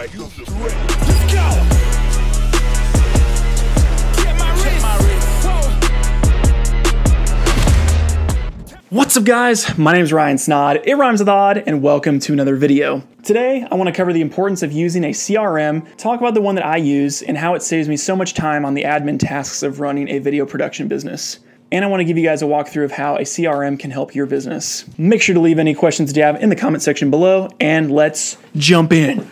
Like you just ready. Let's go. Get my wrist. What's up guys, my name is Ryan Snod, it rhymes with odd, and welcome to another video. Today, I want to cover the importance of using a CRM, talk about the one that I use, and how it saves me so much time on the admin tasks of running a video production business. And I want to give you guys a walkthrough of how a CRM can help your business. Make sure to leave any questions that you have in the comment section below, and let's jump in.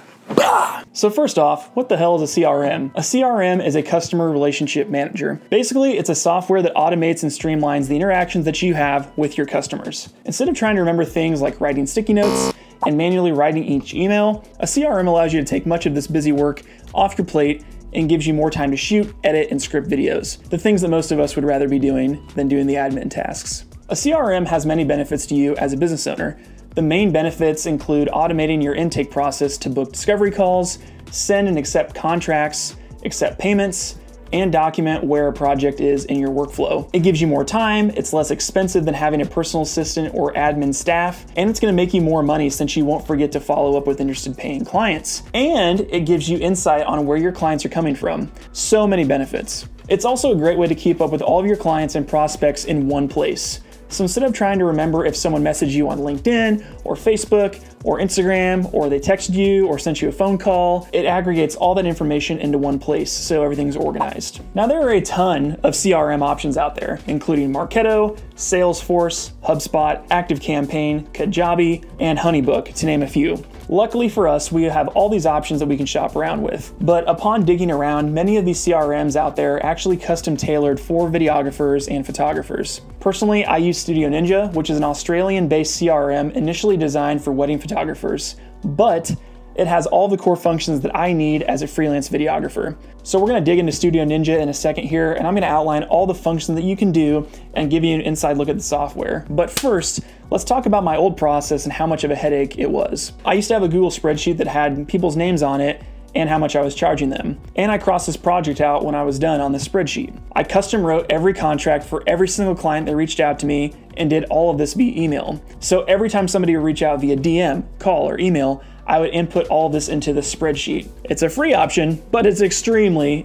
So first off, what the hell is a CRM? A CRM is a customer relationship manager. Basically, it's a software that automates and streamlines the interactions that you have with your customers. Instead of trying to remember things like writing sticky notes and manually writing each email, a CRM allows you to take much of this busy work off your plate and gives you more time to shoot, edit, and script videos, the things that most of us would rather be doing than doing the admin tasks. A CRM has many benefits to you as a business owner. The main benefits include automating your intake process to book discovery calls, send and accept contracts, accept payments, and document where a project is in your workflow. It gives you more time, it's less expensive than having a personal assistant or admin staff, and it's gonna make you more money since you won't forget to follow up with interested paying clients. And it gives you insight on where your clients are coming from. So many benefits. It's also a great way to keep up with all of your clients and prospects in one place. So instead of trying to remember if someone messaged you on LinkedIn or Facebook or Instagram, or they texted you or sent you a phone call, it aggregates all that information into one place so everything's organized. Now there are a ton of CRM options out there, including Marketo, Salesforce, Hubspot, ActiveCampaign, Kajabi, and Honeybook, to name a few. Luckily for us, we have all these options that we can shop around with. But upon digging around, many of these CRMs out there are actually custom tailored for videographers and photographers. Personally, I use Studio Ninja, which is an Australian-based CRM initially designed for wedding photographers, but it has all the core functions that I need as a freelance videographer. So we're gonna dig into Studio Ninja in a second here, and I'm gonna outline all the functions that you can do and give you an inside look at the software. But first, let's talk about my old process and how much of a headache it was. I used to have a Google spreadsheet that had people's names on it and how much I was charging them. And I crossed this project out when I was done on the spreadsheet. I custom wrote every contract for every single client that reached out to me and did all of this via email. So every time somebody would reach out via DM, call, or email, I would input all this into the spreadsheet. It's a free option, but it's extremely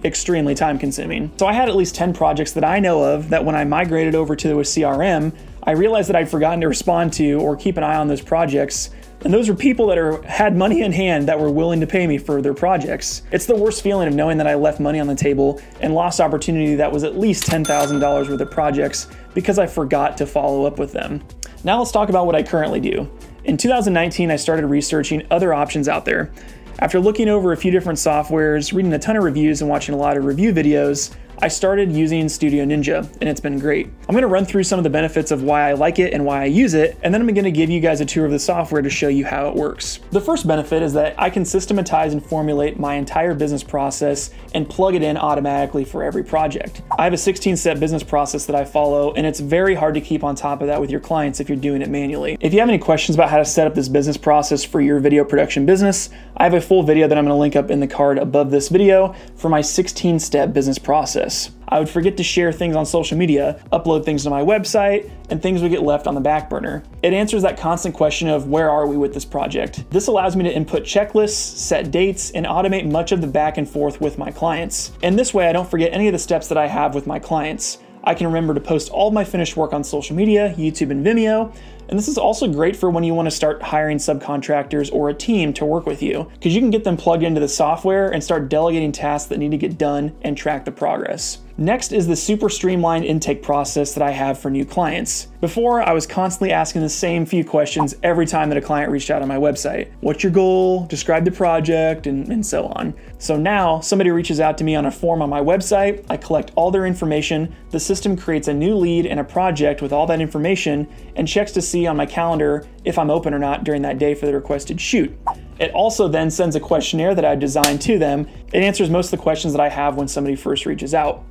time consuming. So I had at least 10 projects that I know of that when I migrated over to a CRM, I realized that I'd forgotten to respond to or keep an eye on those projects. And those were people that had money in hand that were willing to pay me for their projects. It's the worst feeling of knowing that I left money on the table and lost opportunity that was at least $10,000 worth of projects because I forgot to follow up with them. Now let's talk about what I currently do. In 2019, I started researching other options out there. After looking over a few different softwares, reading a ton of reviews, and watching a lot of review videos, I started using Studio Ninja, and it's been great. I'm gonna run through some of the benefits of why I like it and why I use it, and then I'm gonna give you guys a tour of the software to show you how it works. The first benefit is that I can systematize and formulate my entire business process and plug it in automatically for every project. I have a 16-step business process that I follow, and it's very hard to keep on top of that with your clients if you're doing it manually. If you have any questions about how to set up this business process for your video production business, I have a full video that I'm gonna link up in the card above this video for my 16-step business process. I would forget to share things on social media, upload things to my website, and things would get left on the back burner. It answers that constant question of where are we with this project? This allows me to input checklists, set dates, and automate much of the back and forth with my clients. And this way I don't forget any of the steps that I have with my clients. I can remember to post all of my finished work on social media, YouTube and Vimeo. And this is also great for when you want to start hiring subcontractors or a team to work with you, because you can get them plugged into the software and start delegating tasks that need to get done and track the progress. Next is the super streamlined intake process that I have for new clients. Before, I was constantly asking the same few questions every time that a client reached out on my website. What's your goal? Describe the project, and so on. So now, somebody reaches out to me on a form on my website, I collect all their information, the system creates a new lead and a project with all that information, and checks to see on my calendar if I'm open or not during that day for the requested shoot. It also then sends a questionnaire that I designed to them. It answers most of the questions that I have when somebody first reaches out.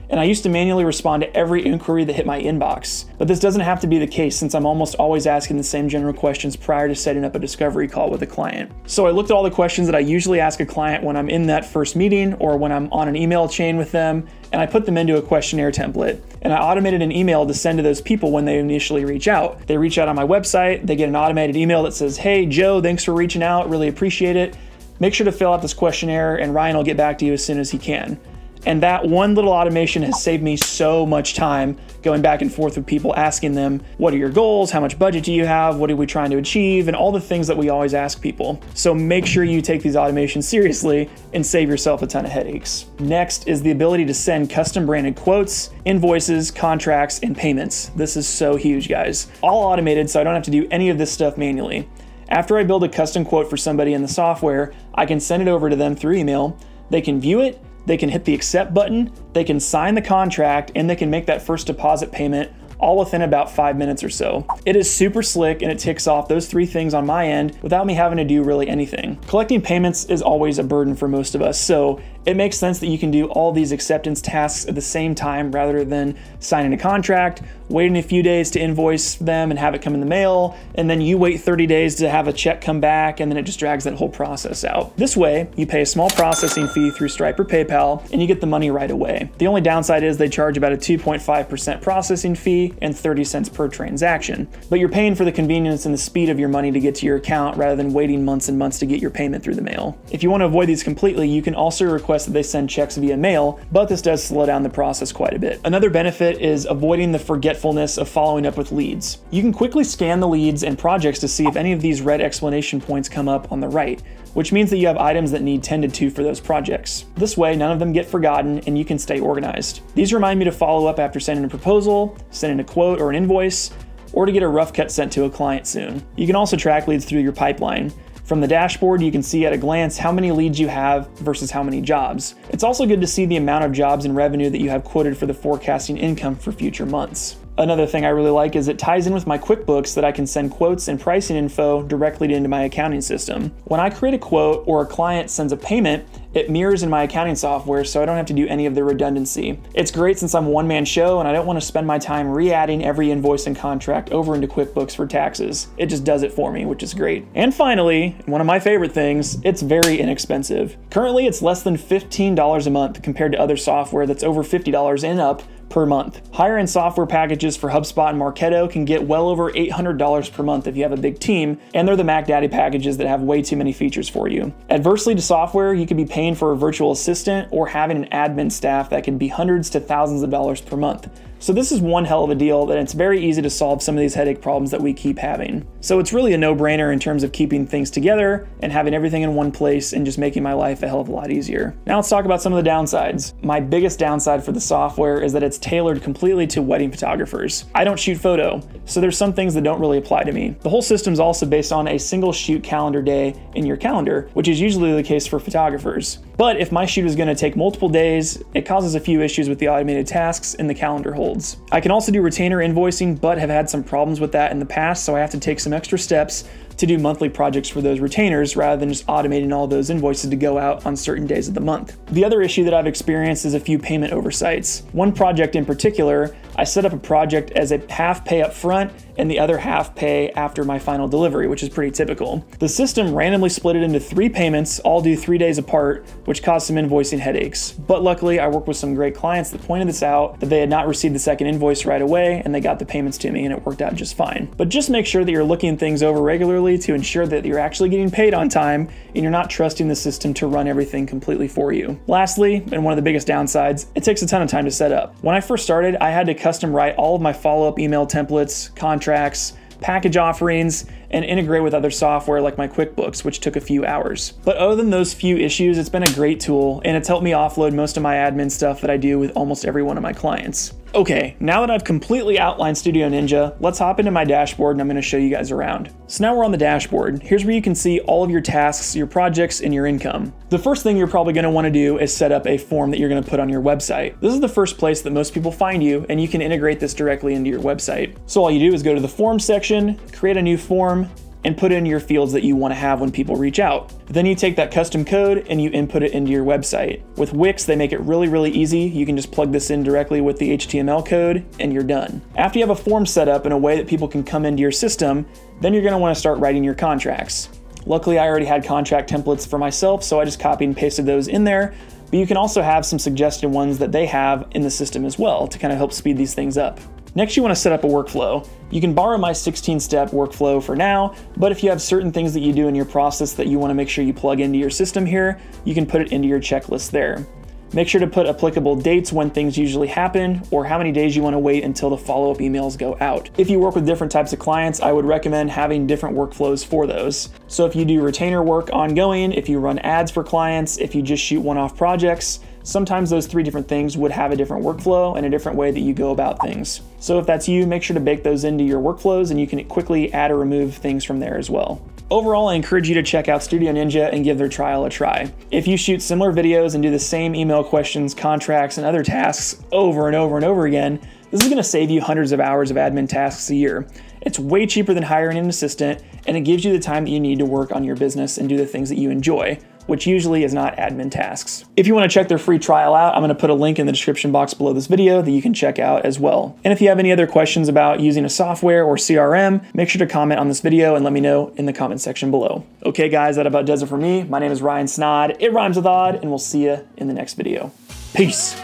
And I used to manually respond to every inquiry that hit my inbox. But this doesn't have to be the case since I'm almost always asking the same general questions prior to setting up a discovery call with a client. So I looked at all the questions that I usually ask a client when I'm in that first meeting or when I'm on an email chain with them, and I put them into a questionnaire template. And I automated an email to send to those people when they initially reach out. They reach out on my website, they get an automated email that says, "Hey Joe, thanks for reaching out, really appreciate it. make sure to fill out this questionnaire and Ryan will get back to you as soon as he can. And that one little automation has saved me so much time going back and forth with people, asking them, what are your goals? How much budget do you have? What are we trying to achieve? And all the things that we always ask people. So make sure you take these automations seriously and save yourself a ton of headaches. Next is the ability to send custom branded quotes, invoices, contracts, and payments. This is so huge, guys. All automated, so I don't have to do any of this stuff manually. After I build a custom quote for somebody in the software, I can send it over to them through email. They can view it, they can hit the accept button, they can sign the contract, and they can make that first deposit payment all within about 5 minutes or so. It is super slick and it ticks off those 3 things on my end without me having to do really anything. Collecting payments is always a burden for most of us, so it makes sense that you can do all these acceptance tasks at the same time rather than signing a contract, waiting a few days to invoice them and have it come in the mail, and then you wait 30 days to have a check come back, and then it just drags that whole process out. This way, you pay a small processing fee through Stripe or PayPal, and you get the money right away. The only downside is they charge about a 2.5% processing fee and 30 cents per transaction, but you're paying for the convenience and the speed of your money to get to your account rather than waiting months and months to get your payment through the mail. If you want to avoid these completely, you can also request that they send checks via mail, but this does slow down the process quite a bit. Another benefit is avoiding the forgetfulness of following up with leads. You can quickly scan the leads and projects to see if any of these red explanation points come up on the right, which means that you have items that need tended to for those projects. This way, none of them get forgotten and you can stay organized. These remind me to follow up after sending a proposal, sending a quote or an invoice, or to get a rough cut sent to a client soon. You can also track leads through your pipeline. From the dashboard, you can see at a glance how many leads you have versus how many jobs. It's also good to see the amount of jobs and revenue that you have quoted for the forecasting income for future months. Another thing I really like is it ties in with my QuickBooks that I can send quotes and pricing info directly into my accounting system. When I create a quote or a client sends a payment, it mirrors in my accounting software so I don't have to do any of the redundancy. It's great since I'm a one-man show and I don't want to spend my time re-adding every invoice and contract over into QuickBooks for taxes. It just does it for me, which is great. And finally, one of my favorite things, it's very inexpensive. Currently, it's less than $15 a month compared to other software that's over $50 and up per month. Higher end software packages for Hubspot and Marketo can get well over $800 per month if you have a big team, and they're the Mac Daddy packages that have way too many features for you. Adversely to software, you could be paying for a virtual assistant or having an admin staff that can be hundreds to thousands of dollars per month. So this is one hell of a deal that it's very easy to solve some of these headache problems that we keep having. So it's really a no-brainer in terms of keeping things together and having everything in one place and just making my life a hell of a lot easier. Now let's talk about some of the downsides. My biggest downside for the software is that it's tailored completely to wedding photographers. I don't shoot photo, so there's some things that don't really apply to me. The whole system's also based on a single shoot calendar day in your calendar, which is usually the case for photographers. But if my shoot is going to take multiple days, it causes a few issues with the automated tasks and the calendar holds. I can also do retainer invoicing, but have had some problems with that in the past, so I have to take some extra steps to do monthly projects for those retainers rather than just automating all those invoices to go out on certain days of the month. The other issue that I've experienced is a few payment oversights. One project in particular, I set up a project as a half pay up front and the other half pay after my final delivery, which is pretty typical. The system randomly split it into 3 payments, all due 3 days apart, which caused some invoicing headaches. But luckily, I worked with some great clients that pointed this out, that they had not received the second invoice right away, and they got the payments to me, and it worked out just fine. But just make sure that you're looking things over regularly to ensure that you're actually getting paid on time, and you're not trusting the system to run everything completely for you. Lastly, and one of the biggest downsides, it takes a ton of time to set up. When I first started, I had to custom write all of my follow-up email templates, contracts, package offerings, and integrate with other software like my QuickBooks, which took a few hours. But other than those few issues, it's been a great tool, and it's helped me offload most of my admin stuff that I do with almost every one of my clients. Okay, now that I've completely outlined Studio Ninja, let's hop into my dashboard and I'm going to show you guys around. So now we're on the dashboard. Here's where you can see all of your tasks, your projects, and your income. The first thing you're probably going to want to do is set up a form that you're going to put on your website. This is the first place that most people find you, and you can integrate this directly into your website. So all you do is go to the Forms section, create a new form, and put in your fields that you want to have when people reach out. Then you take that custom code and you input it into your website. With Wix, they make it really easy. You can just plug this in directly with the HTML code and you're done. After you have a form set up in a way that people can come into your system, then you're going to want to start writing your contracts. Luckily, I already had contract templates for myself, so I just copied and pasted those in there. But you can also have some suggested ones that they have in the system as well to kind of help speed these things up. Next, you want to set up a workflow. You can borrow my 16-step workflow for now, but if you have certain things that you do in your process that you want to make sure you plug into your system here, you can put it into your checklist there. Make sure to put applicable dates when things usually happen, or how many days you want to wait until the follow-up emails go out. If you work with different types of clients, I would recommend having different workflows for those. So if you do retainer work ongoing, if you run ads for clients, if you just shoot one-off projects, sometimes those 3 different things would have a different workflow and a different way that you go about things. So if that's you, make sure to bake those into your workflows and you can quickly add or remove things from there as well. Overall, I encourage you to check out Studio Ninja and give their trial a try. If you shoot similar videos and do the same email questions, contracts, and other tasks over and over and over again, this is gonna save you hundreds of hours of admin tasks a year. It's way cheaper than hiring an assistant, and it gives you the time that you need to work on your business and do the things that you enjoy, which usually is not admin tasks. If you want to check their free trial out, I'm going to put a link in the description box below this video that you can check out as well. And if you have any other questions about using a software or CRM, make sure to comment on this video and let me know in the comment section below. Okay guys, that about does it for me. My name is Ryan Snod. It rhymes with odd, and we'll see you in the next video. Peace.